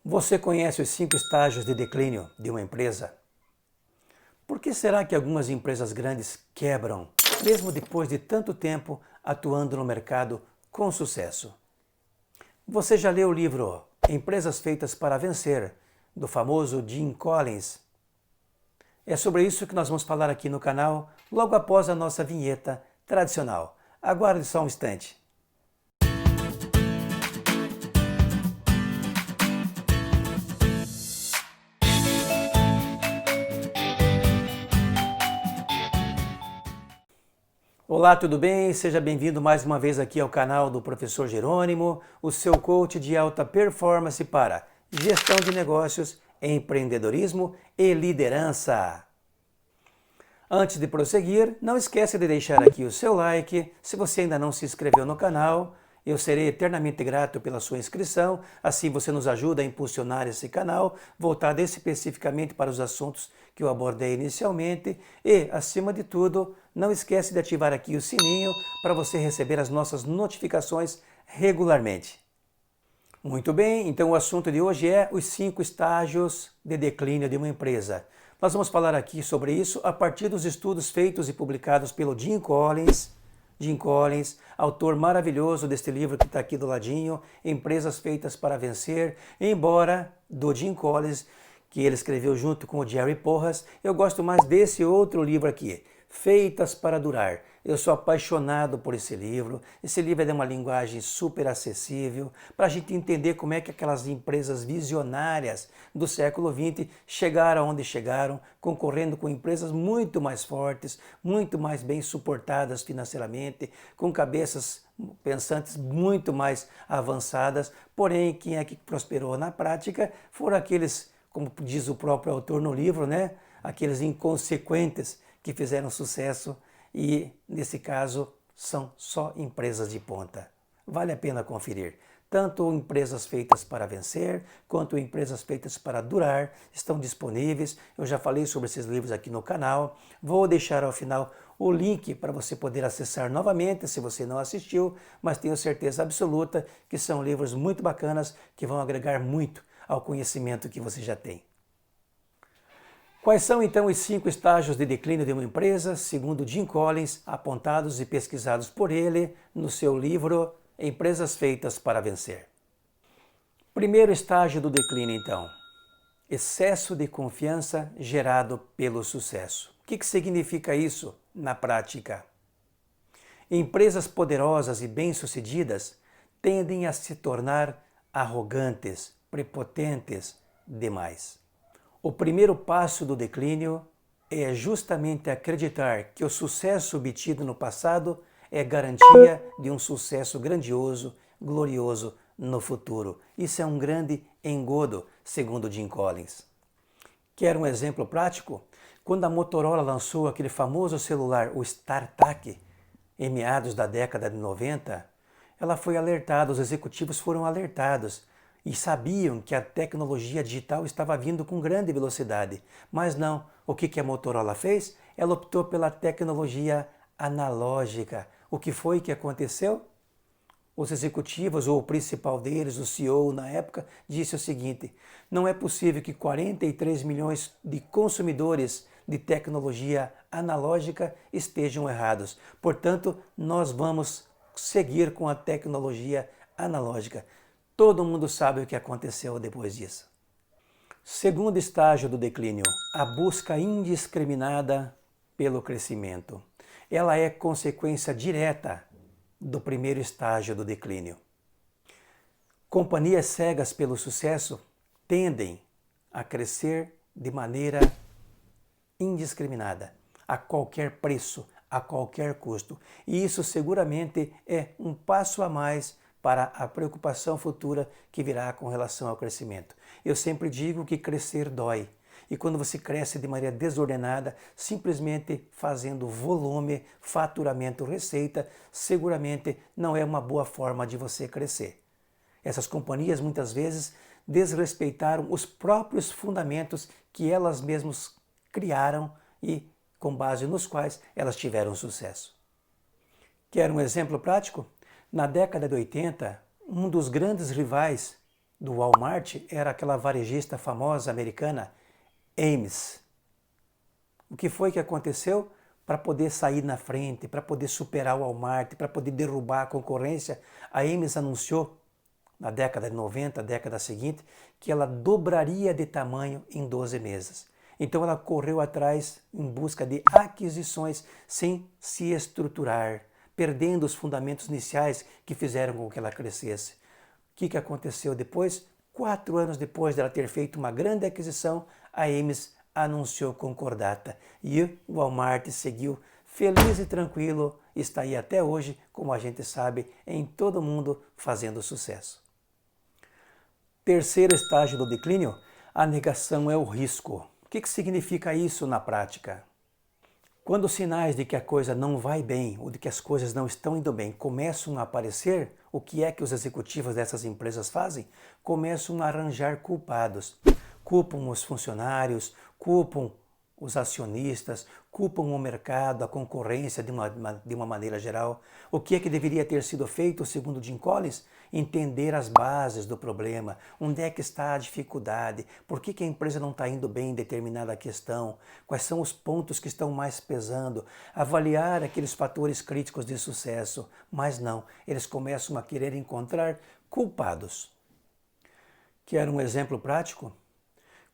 Você conhece os 5 estágios de declínio de uma empresa? Por que será que algumas empresas grandes quebram, mesmo depois de tanto tempo atuando no mercado com sucesso? Você já leu o livro Empresas Feitas para Vencer, do famoso Jim Collins? É sobre isso que nós vamos falar aqui no canal, logo após a nossa vinheta tradicional. Aguarde só um instante. Olá, tudo bem? Seja bem-vindo mais uma vez aqui ao canal do Professor Jerônimo, o seu coach de alta performance para gestão de negócios, empreendedorismo e liderança. Antes de prosseguir, não esqueça de deixar aqui o seu like. Se você ainda não se inscreveu no canal, eu serei eternamente grato pela sua inscrição. Assim você nos ajuda a impulsionar esse canal, voltado especificamente para os assuntos que eu abordei inicialmente. E, acima de tudo, não esqueça de ativar aqui o sininho para você receber as nossas notificações regularmente. Muito bem, então o assunto de hoje é os 5 estágios de declínio de uma empresa. Nós vamos falar aqui sobre isso a partir dos estudos feitos e publicados pelo Jim Collins. Jim Collins, autor maravilhoso deste livro que está aqui do ladinho, Empresas Feitas para Vencer. Embora do Jim Collins, que ele escreveu junto com o Jerry Porras, eu gosto mais desse outro livro aqui, Feitas para Durar. Eu sou apaixonado por esse livro. Esse livro é de uma linguagem super acessível para a gente entender como é que aquelas empresas visionárias do século XX chegaram onde chegaram, concorrendo com empresas muito mais fortes, muito mais bem suportadas financeiramente, com cabeças pensantes muito mais avançadas. Porém, quem é que prosperou na prática foram aqueles, como diz o próprio autor no livro, né? Aqueles inconsequentes que fizeram sucesso. E, nesse caso, são só empresas de ponta. Vale a pena conferir. Tanto empresas feitas para vencer, quanto empresas feitas para durar, estão disponíveis. Eu já falei sobre esses livros aqui no canal. Vou deixar ao final o link para você poder acessar novamente, se você não assistiu, mas tenho certeza absoluta que são livros muito bacanas, que vão agregar muito ao conhecimento que você já tem. Quais são então os 5 estágios de declínio de uma empresa, segundo Jim Collins, apontados e pesquisados por ele no seu livro Empresas Feitas para Vencer? Primeiro estágio do declínio, então, excesso de confiança gerado pelo sucesso. O que significa isso na prática? Empresas poderosas e bem-sucedidas tendem a se tornar arrogantes, prepotentes demais. O primeiro passo do declínio é justamente acreditar que o sucesso obtido no passado é garantia de um sucesso grandioso, glorioso no futuro. Isso é um grande engodo, segundo Jim Collins. Quer um exemplo prático? Quando a Motorola lançou aquele famoso celular, o StarTAC, em meados da década de 90, ela foi alertada, os executivos foram alertados e sabiam que a tecnologia digital estava vindo com grande velocidade. Mas não, o que a Motorola fez? Ela optou pela tecnologia analógica. O que foi que aconteceu? Os executivos, ou o principal deles, o CEO na época, disse o seguinte: não é possível que 43 milhões de consumidores de tecnologia analógica estejam errados. Portanto, nós vamos seguir com a tecnologia analógica. Todo mundo sabe o que aconteceu depois disso. Segundo estágio do declínio, a busca indiscriminada pelo crescimento. Ela é consequência direta do primeiro estágio do declínio. Companhias cegas pelo sucesso tendem a crescer de maneira indiscriminada, a qualquer preço, a qualquer custo. E isso seguramente é um passo a mais para a preocupação futura que virá com relação ao crescimento. Eu sempre digo que crescer dói. E quando você cresce de maneira desordenada, simplesmente fazendo volume, faturamento, receita, seguramente não é uma boa forma de você crescer. Essas companhias muitas vezes desrespeitaram os próprios fundamentos que elas mesmas criaram e com base nos quais elas tiveram sucesso. Quer um exemplo prático? Na década de 80, um dos grandes rivais do Walmart era aquela varejista famosa americana, Ames. O que foi que aconteceu? Para poder sair na frente, para poder superar o Walmart, para poder derrubar a concorrência, a Ames anunciou, na década de 90, década seguinte, que ela dobraria de tamanho em 12 meses. Então ela correu atrás em busca de aquisições sem se estruturar, perdendo os fundamentos iniciais que fizeram com que ela crescesse. O que aconteceu depois? 4 anos depois dela ter feito uma grande aquisição, a Ames anunciou concordata e o Walmart seguiu feliz e tranquilo, está aí até hoje, como a gente sabe, em todo mundo fazendo sucesso. Terceiro estágio do declínio, a negação é o risco. O que significa isso na prática? Quando os sinais de que a coisa não vai bem ou de que as coisas não estão indo bem começam a aparecer, o que é que os executivos dessas empresas fazem? Começam a arranjar culpados. Culpam os funcionários, culpam os acionistas, culpam o mercado, a concorrência de uma maneira geral. O que é que deveria ter sido feito, segundo Jim Collins? Entender as bases do problema, onde é que está a dificuldade, por que a empresa não está indo bem em determinada questão, quais são os pontos que estão mais pesando, avaliar aqueles fatores críticos de sucesso. Mas não, eles começam a querer encontrar culpados. Quer um exemplo prático?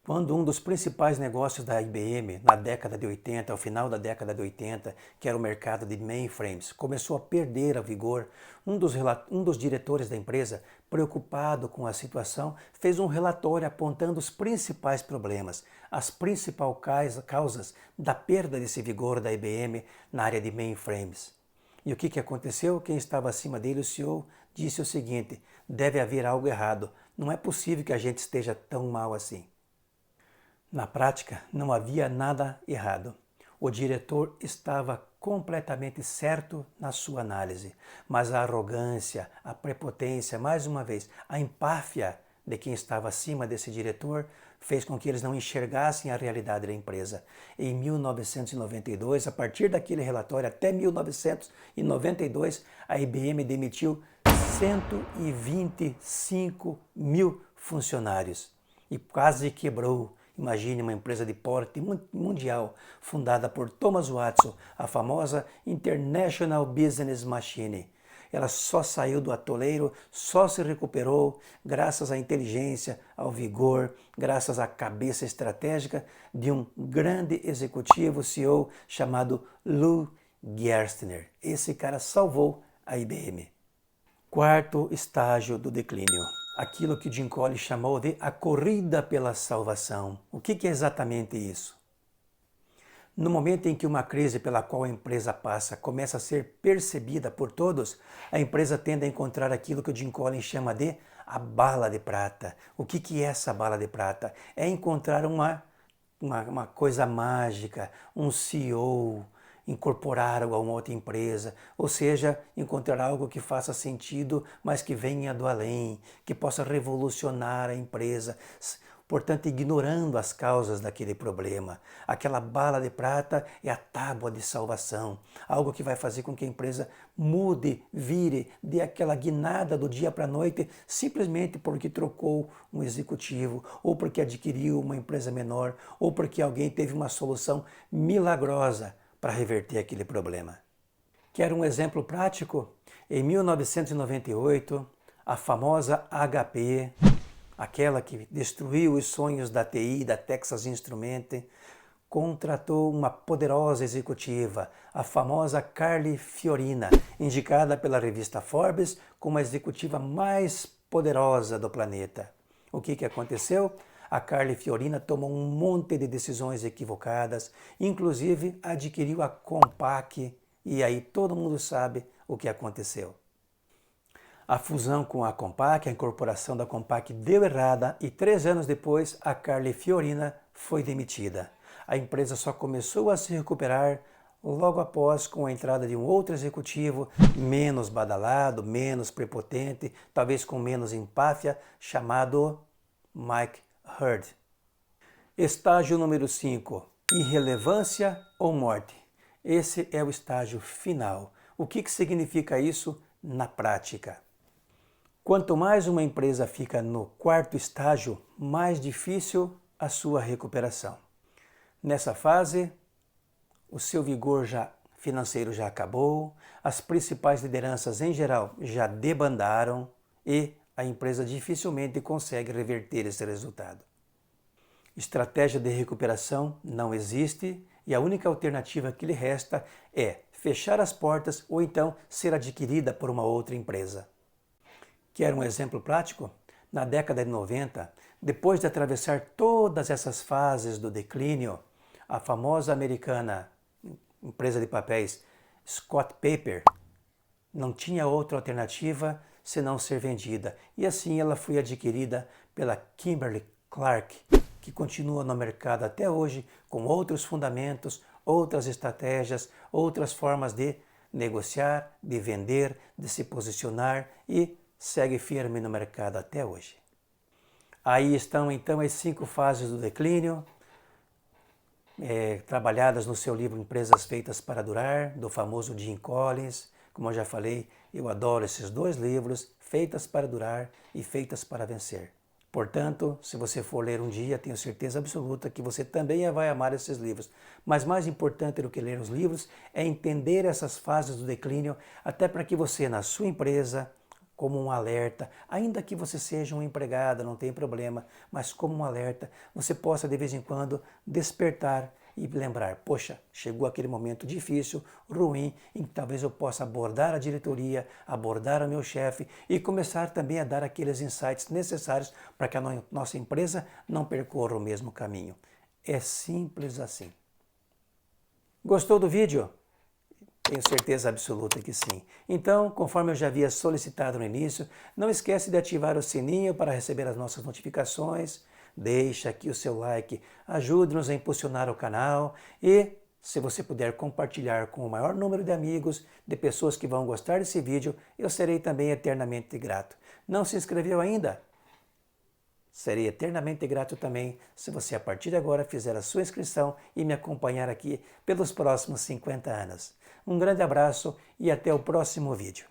Quando um dos principais negócios da IBM, na década de 80, ao final da década de 80, que era o mercado de mainframes, começou a perder a vigor, um dos diretores da empresa, preocupado com a situação, fez um relatório apontando os principais problemas, as principais causas da perda desse vigor da IBM na área de mainframes. E o que aconteceu? Quem estava acima dele, o CEO, disse o seguinte: deve haver algo errado, não é possível que a gente esteja tão mal assim. Na prática, não havia nada errado. O diretor estava completamente certo na sua análise, mas a arrogância, a prepotência, mais uma vez, a empáfia de quem estava acima desse diretor fez com que eles não enxergassem a realidade da empresa. Em 1992, a partir daquele relatório até 1992, a IBM demitiu 125 mil funcionários e quase quebrou. Imagine uma empresa de porte mundial, fundada por Thomas Watson, a famosa International Business Machine. Ela só saiu do atoleiro, só se recuperou graças à inteligência, ao vigor, graças à cabeça estratégica de um grande executivo CEO chamado Lou Gerstner. Esse cara salvou a IBM. Quarto estágio do declínio. Aquilo que Jim Collins chamou de a corrida pela salvação. O que é exatamente isso? No momento em que uma crise pela qual a empresa passa começa a ser percebida por todos, a empresa tende a encontrar aquilo que o Jim Collins chama de a bala de prata. O que é essa bala de prata? É encontrar uma coisa mágica, um CEO, incorporar a uma outra empresa, ou seja, encontrar algo que faça sentido, mas que venha do além, que possa revolucionar a empresa, portanto, ignorando as causas daquele problema. Aquela bala de prata é a tábua de salvação, algo que vai fazer com que a empresa mude, vire, dê aquela guinada do dia para a noite, simplesmente porque trocou um executivo, ou porque adquiriu uma empresa menor, ou porque alguém teve uma solução milagrosa para reverter aquele problema. Quer um exemplo prático? Em 1998, a famosa HP, aquela que destruiu os sonhos da TI, da Texas Instruments, contratou uma poderosa executiva, a famosa Carly Fiorina, indicada pela revista Forbes como a executiva mais poderosa do planeta. O que aconteceu? A Carly Fiorina tomou um monte de decisões equivocadas, inclusive adquiriu a Compaq, e aí todo mundo sabe o que aconteceu. A fusão com a Compaq, a incorporação da Compaq deu errada e 3 anos depois a Carly Fiorina foi demitida. A empresa só começou a se recuperar logo após com a entrada de um outro executivo menos badalado, menos prepotente, talvez com menos empáfia, chamado Mike Hurd. Estágio número 5. Irrelevância ou morte. Esse é o estágio final. O que significa isso na prática? Quanto mais uma empresa fica no quarto estágio, mais difícil a sua recuperação. Nessa fase, o seu vigor financeiro já acabou, as principais lideranças em geral já debandaram e a empresa dificilmente consegue reverter esse resultado. Estratégia de recuperação não existe e a única alternativa que lhe resta é fechar as portas ou então ser adquirida por uma outra empresa. Quer um exemplo prático? Na década de 90, depois de atravessar todas essas fases do declínio, a famosa americana empresa de papéis Scott Paper não tinha outra alternativa senão ser vendida. E assim ela foi adquirida pela Kimberly-Clark, que continua no mercado até hoje com outros fundamentos, outras estratégias, outras formas de negociar, de vender, de se posicionar e segue firme no mercado até hoje. Aí estão então as 5 fases do declínio, trabalhadas no seu livro Empresas Feitas para Durar, do famoso Jim Collins. Como eu já falei, eu adoro esses 2 livros, Feitas para Durar e Feitas para Vencer. Portanto, se você for ler um dia, tenho certeza absoluta que você também vai amar esses livros. Mas mais importante do que ler os livros é entender essas fases do declínio, até para que você, na sua empresa, como um alerta, ainda que você seja um empregado, não tem problema, mas como um alerta, você possa de vez em quando despertar e lembrar, poxa, chegou aquele momento difícil, ruim, em que talvez eu possa abordar a diretoria, abordar o meu chefe e começar também a dar aqueles insights necessários para que a nossa empresa não percorra o mesmo caminho. É simples assim. Gostou do vídeo? Tenho certeza absoluta que sim. Então, conforme eu já havia solicitado no início, não esquece de ativar o sininho para receber as nossas notificações. Deixa aqui o seu like, ajude-nos a impulsionar o canal e, se você puder compartilhar com o maior número de amigos, de pessoas que vão gostar desse vídeo, eu serei também eternamente grato. Não se inscreveu ainda? Serei eternamente grato também se você a partir de agora fizer a sua inscrição e me acompanhar aqui pelos próximos 50 anos. Um grande abraço e até o próximo vídeo.